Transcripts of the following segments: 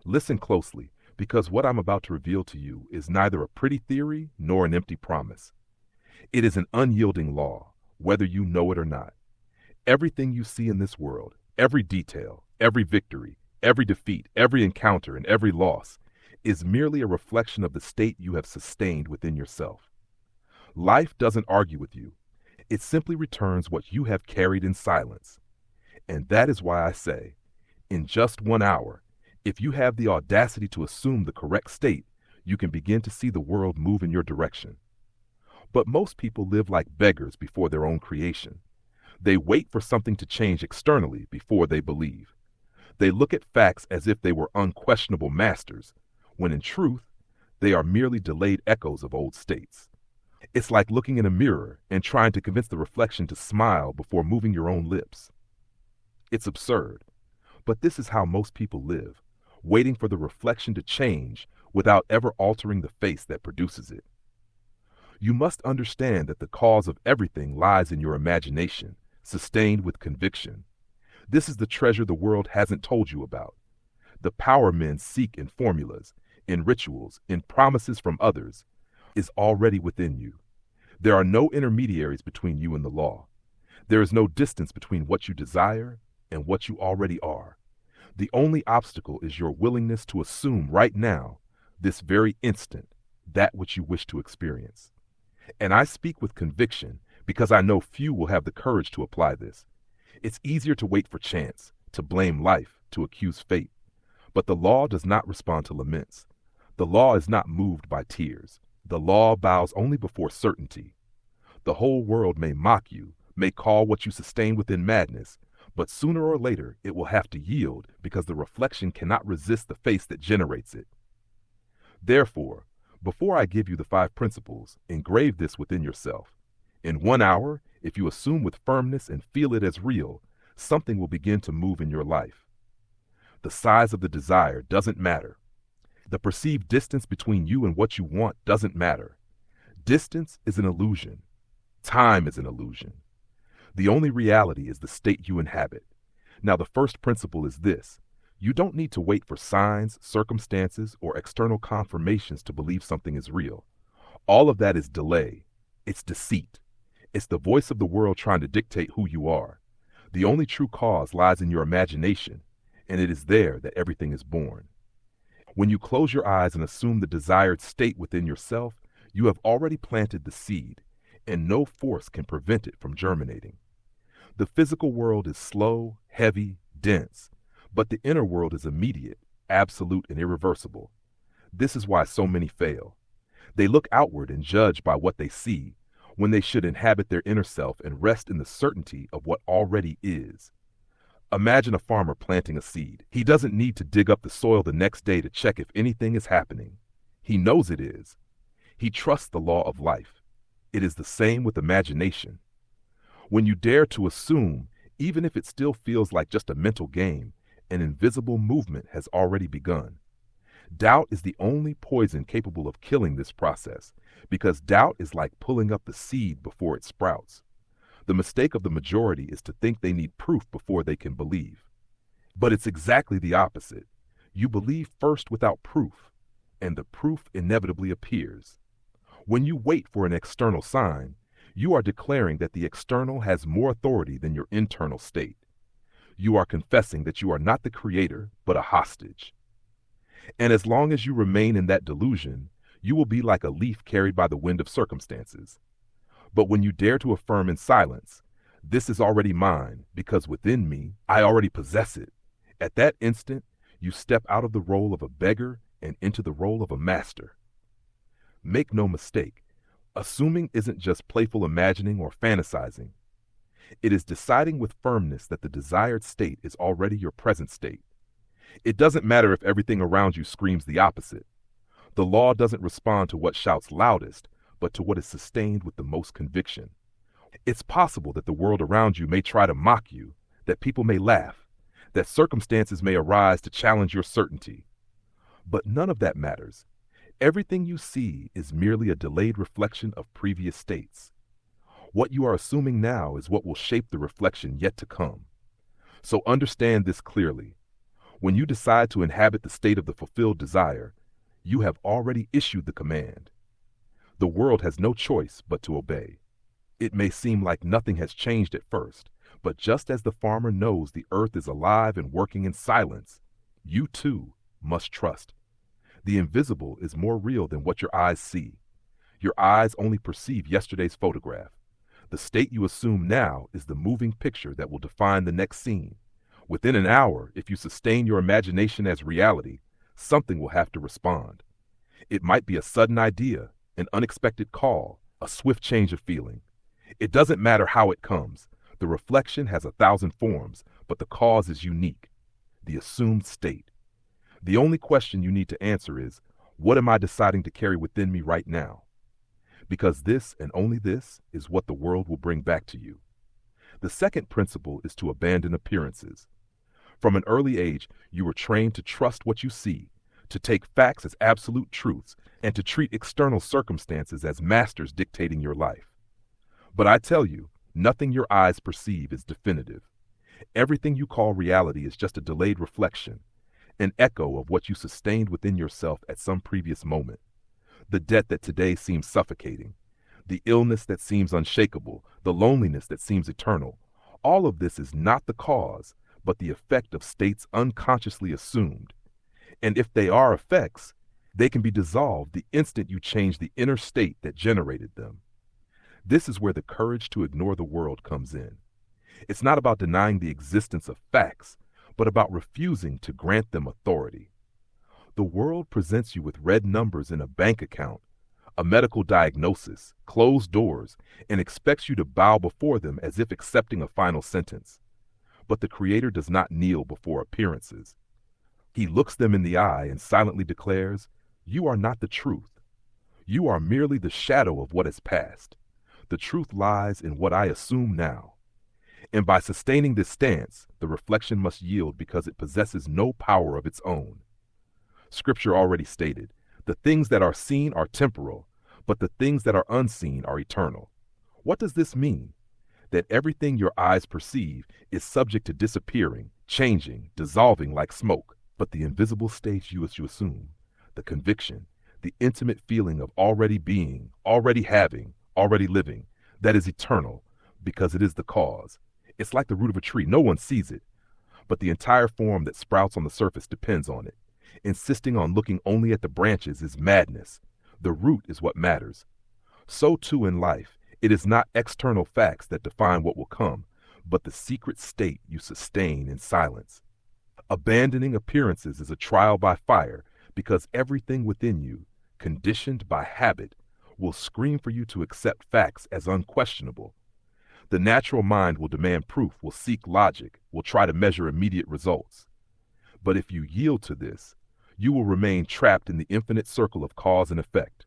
Listen closely, because what I'm about to reveal to you is neither a pretty theory nor an empty promise. It is an unyielding law, whether you know it or not. Everything you see in this world, every detail, every victory, every defeat, every encounter, and every loss, is merely a reflection of the state you have sustained within yourself. Life doesn't argue with you. It simply returns what you have carried in silence. And that is why I say, in just 1 hour, if you have the audacity to assume the correct state, you can begin to see the world move in your direction. But most people live like beggars before their own creation. They wait for something to change externally before they believe. They look at facts as if they were unquestionable masters, when in truth, they are merely delayed echoes of old states. It's like looking in a mirror and trying to convince the reflection to smile before moving your own lips. It's absurd, but this is how most people live, waiting for the reflection to change without ever altering the face that produces it. You must understand that the cause of everything lies in your imagination, sustained with conviction. This is the treasure the world hasn't told you about. The power men seek in formulas, in rituals, in promises from others, is already within you. There are no intermediaries between you and the law. There is no distance between what you desire and what you already are. The only obstacle is your willingness to assume right now, this very instant, that which you wish to experience. And I speak with conviction because I know few will have the courage to apply this. It's easier to wait for chance, to blame life, to accuse fate. But the law does not respond to laments. The law is not moved by tears. The law bows only before certainty. The whole world may mock you, may call what you sustain within madness, but sooner or later it will have to yield because the reflection cannot resist the face that generates it. Therefore, before I give you the 5 principles, engrave this within yourself. In 1 hour, if you assume with firmness and feel it as real, something will begin to move in your life. The size of the desire doesn't matter. The perceived distance between you and what you want doesn't matter. Distance is an illusion. Time is an illusion. The only reality is the state you inhabit. Now, the first principle is this. You don't need to wait for signs, circumstances, or external confirmations to believe something is real. All of that is delay. It's deceit. It's the voice of the world trying to dictate who you are. The only true cause lies in your imagination, and it is there that everything is born. When you close your eyes and assume the desired state within yourself, you have already planted the seed, and no force can prevent it from germinating. The physical world is slow, heavy, dense, but the inner world is immediate, absolute, and irreversible. This is why so many fail. They look outward and judge by what they see, when they should inhabit their inner self and rest in the certainty of what already is. Imagine a farmer planting a seed. He doesn't need to dig up the soil the next day to check if anything is happening. He knows it is. He trusts the law of life. It is the same with imagination. When you dare to assume, even if it still feels like just a mental game, an invisible movement has already begun. Doubt is the only poison capable of killing this process, because doubt is like pulling up the seed before it sprouts. The mistake of the majority is to think they need proof before they can believe. But it's exactly the opposite. You believe first without proof, and the proof inevitably appears. When you wait for an external sign, you are declaring that the external has more authority than your internal state. You are confessing that you are not the creator, but a hostage. And as long as you remain in that delusion, you will be like a leaf carried by the wind of circumstances. But when you dare to affirm in silence, this is already mine, because within me, I already possess it. At that instant, you step out of the role of a beggar and into the role of a master. Make no mistake, assuming isn't just playful imagining or fantasizing. It is deciding with firmness that the desired state is already your present state. It doesn't matter if everything around you screams the opposite. The law doesn't respond to what shouts loudest, but to what is sustained with the most conviction. It's possible that the world around you may try to mock you, that people may laugh, that circumstances may arise to challenge your certainty. But none of that matters. Everything you see is merely a delayed reflection of previous states. What you are assuming now is what will shape the reflection yet to come. So understand this clearly. When you decide to inhabit the state of the fulfilled desire, you have already issued the command. The world has no choice but to obey. It may seem like nothing has changed at first, but just as the farmer knows the earth is alive and working in silence, you too must trust. The invisible is more real than what your eyes see. Your eyes only perceive yesterday's photograph. The state you assume now is the moving picture that will define the next scene. Within an hour, if you sustain your imagination as reality, something will have to respond. It might be a sudden idea, an unexpected call, a swift change of feeling. It doesn't matter how it comes. The reflection has 1,000 forms, but the cause is unique, the assumed state. The only question you need to answer is, what am I deciding to carry within me right now? Because this and only this is what the world will bring back to you. The second principle is to abandon appearances. From an early age, you were trained to trust what you see, to take facts as absolute truths, and to treat external circumstances as masters dictating your life. But I tell you, nothing your eyes perceive is definitive. Everything you call reality is just a delayed reflection, an echo of what you sustained within yourself at some previous moment. The debt that today seems suffocating, the illness that seems unshakable, the loneliness that seems eternal. All of this is not the cause, but the effect of states unconsciously assumed. And if they are effects, they can be dissolved the instant you change the inner state that generated them. This is where the courage to ignore the world comes in. It's not about denying the existence of facts, but about refusing to grant them authority. The world presents you with red numbers in a bank account, a medical diagnosis, closed doors, and expects you to bow before them as if accepting a final sentence. But the Creator does not kneel before appearances. He looks them in the eye and silently declares, "You are not the truth. You are merely the shadow of what has passed. The truth lies in what I assume now." And by sustaining this stance, the reflection must yield because it possesses no power of its own. Scripture already stated, the things that are seen are temporal, but the things that are unseen are eternal. What does this mean? That everything your eyes perceive is subject to disappearing, changing, dissolving like smoke, but the invisible state you assume, the conviction, the intimate feeling of already being, already having, already living, that is eternal, because it is the cause. It's like the root of a tree. No one sees it, but the entire form that sprouts on the surface depends on it. Insisting on looking only at the branches is madness. The root is what matters. So too in life, it is not external facts that define what will come, but the secret state you sustain in silence. Abandoning appearances is a trial by fire because everything within you, conditioned by habit, will scream for you to accept facts as unquestionable. The natural mind will demand proof, will seek logic, will try to measure immediate results. But if you yield to this, you will remain trapped in the infinite circle of cause and effect.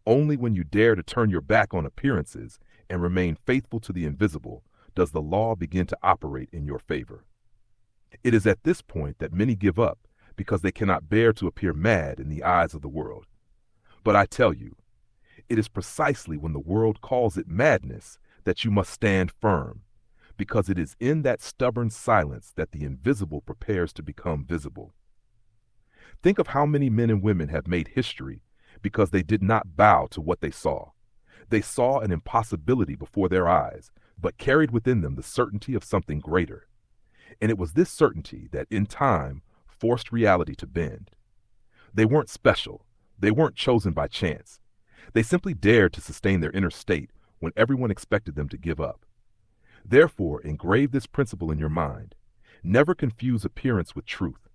Only when you dare to turn your back on appearances and remain faithful to the invisible does the law begin to operate in your favor. It is at this point that many give up because they cannot bear to appear mad in the eyes of the world. But I tell you, it is precisely when the world calls it madness that you must stand firm, because it is in that stubborn silence that the invisible prepares to become visible. Think of how many men and women have made history because they did not bow to what they saw. They saw an impossibility before their eyes, but carried within them the certainty of something greater. And it was this certainty that, in time, forced reality to bend. They weren't special. They weren't chosen by chance. They simply dared to sustain their inner state when everyone expected them to give up. Therefore, engrave this principle in your mind. Never confuse appearance with truth.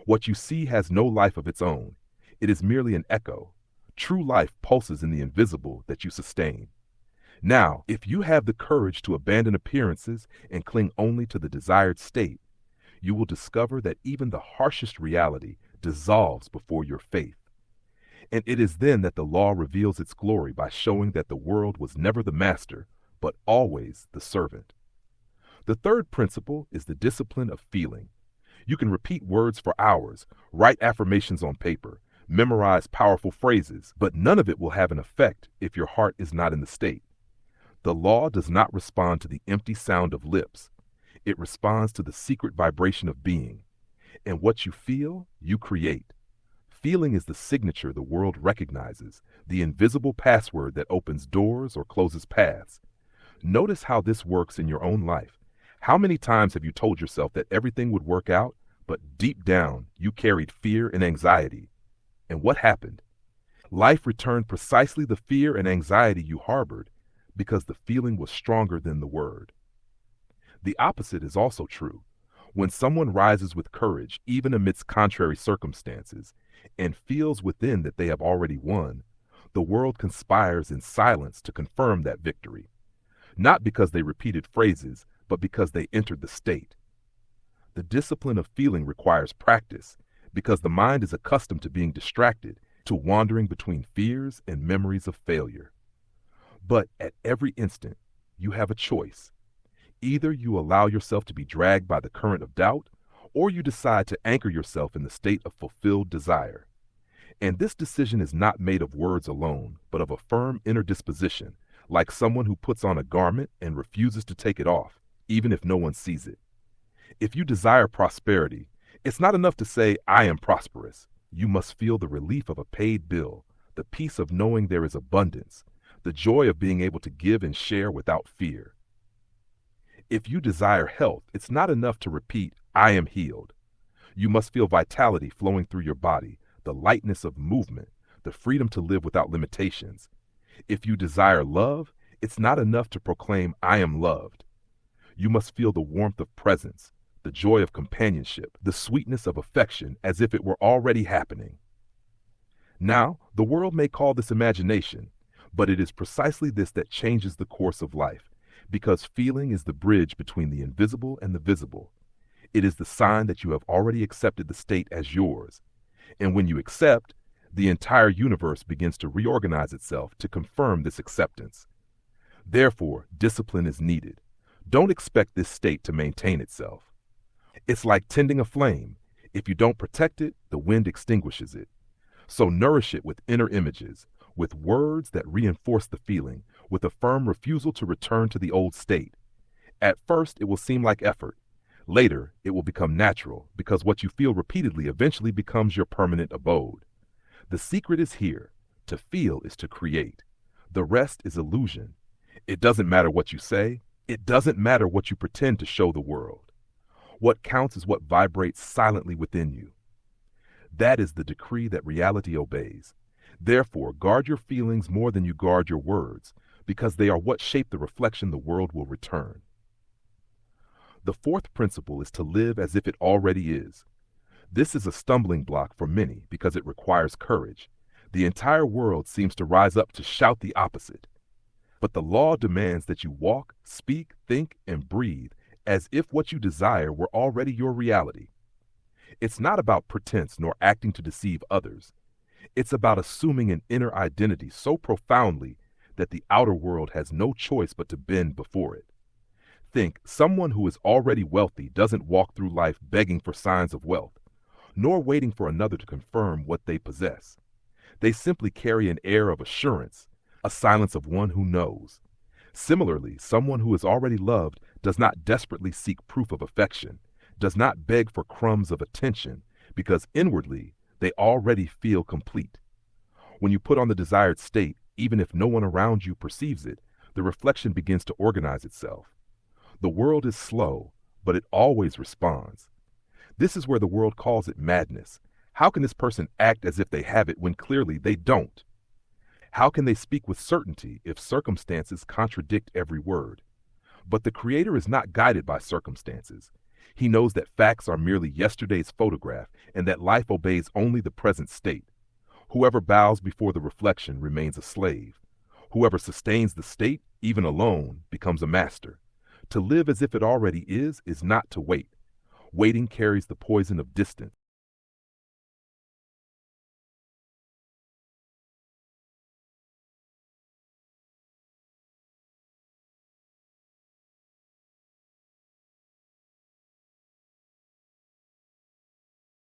What you see has no life of its own. It is merely an echo. True life pulses in the invisible that you sustain. Now, if you have the courage to abandon appearances and cling only to the desired state, you will discover that even the harshest reality dissolves before your faith. And it is then that the law reveals its glory by showing that the world was never the master, but always the servant. The third principle is the discipline of feeling. You can repeat words for hours, write affirmations on paper, memorize powerful phrases, but none of it will have an effect if your heart is not in the state. The law does not respond to the empty sound of lips. It responds to the secret vibration of being. And what you feel, you create. Feeling is the signature the world recognizes, the invisible password that opens doors or closes paths. Notice how this works in your own life. How many times have you told yourself that everything would work out, but deep down you carried fear and anxiety? And what happened? Life returned precisely the fear and anxiety you harbored because the feeling was stronger than the word. The opposite is also true. When someone rises with courage, even amidst contrary circumstances, and feels within that they have already won, the world conspires in silence to confirm that victory. Not because they repeated phrases, but because they entered the state. The discipline of feeling requires practice, because the mind is accustomed to being distracted, to wandering between fears and memories of failure. But at every instant, you have a choice. Either you allow yourself to be dragged by the current of doubt, or you decide to anchor yourself in the state of fulfilled desire. And this decision is not made of words alone, but of a firm inner disposition, like someone who puts on a garment and refuses to take it off, even if no one sees it. If you desire prosperity, it's not enough to say, "I am prosperous." You must feel the relief of a paid bill, the peace of knowing there is abundance, the joy of being able to give and share without fear. If you desire health, it's not enough to repeat, "I am healed." You must feel vitality flowing through your body, the lightness of movement, the freedom to live without limitations. If you desire love, it's not enough to proclaim, "I am loved." You must feel the warmth of presence, the joy of companionship, the sweetness of affection as if it were already happening. Now, the world may call this imagination, but it is precisely this that changes the course of life, because feeling is the bridge between the invisible and the visible. It is the sign that you have already accepted the state as yours. And when you accept, the entire universe begins to reorganize itself to confirm this acceptance. Therefore, discipline is needed. Don't expect this state to maintain itself. It's like tending a flame. If you don't protect it, the wind extinguishes it. So nourish it with inner images, with words that reinforce the feeling, with a firm refusal to return to the old state. At first, it will seem like effort. Later, it will become natural, because what you feel repeatedly eventually becomes your permanent abode. The secret is here. To feel is to create. The rest is illusion. It doesn't matter what you say. It doesn't matter what you pretend to show the world. What counts is what vibrates silently within you. That is the decree that reality obeys. Therefore, guard your feelings more than you guard your words, because they are what shape the reflection the world will return. The fourth principle is to live as if it already is. This is a stumbling block for many because it requires courage. The entire world seems to rise up to shout the opposite. But the law demands that you walk, speak, think, and breathe as if what you desire were already your reality. It's not about pretense nor acting to deceive others. It's about assuming an inner identity so profoundly that the outer world has no choice but to bend before it. Think, someone who is already wealthy doesn't walk through life begging for signs of wealth, nor waiting for another to confirm what they possess. They simply carry an air of assurance, a silence of one who knows. Similarly, someone who is already loved does not desperately seek proof of affection, does not beg for crumbs of attention, because inwardly they already feel complete. When you put on the desired state, even if no one around you perceives it, the reflection begins to organize itself. The world is slow, but it always responds. This is where the world calls it madness. How can this person act as if they have it when clearly they don't? How can they speak with certainty if circumstances contradict every word? But the Creator is not guided by circumstances. He knows that facts are merely yesterday's photograph and that life obeys only the present state. Whoever bows before the reflection remains a slave. Whoever sustains the state, even alone, becomes a master. To live as if it already is not to wait. Waiting carries the poison of distance.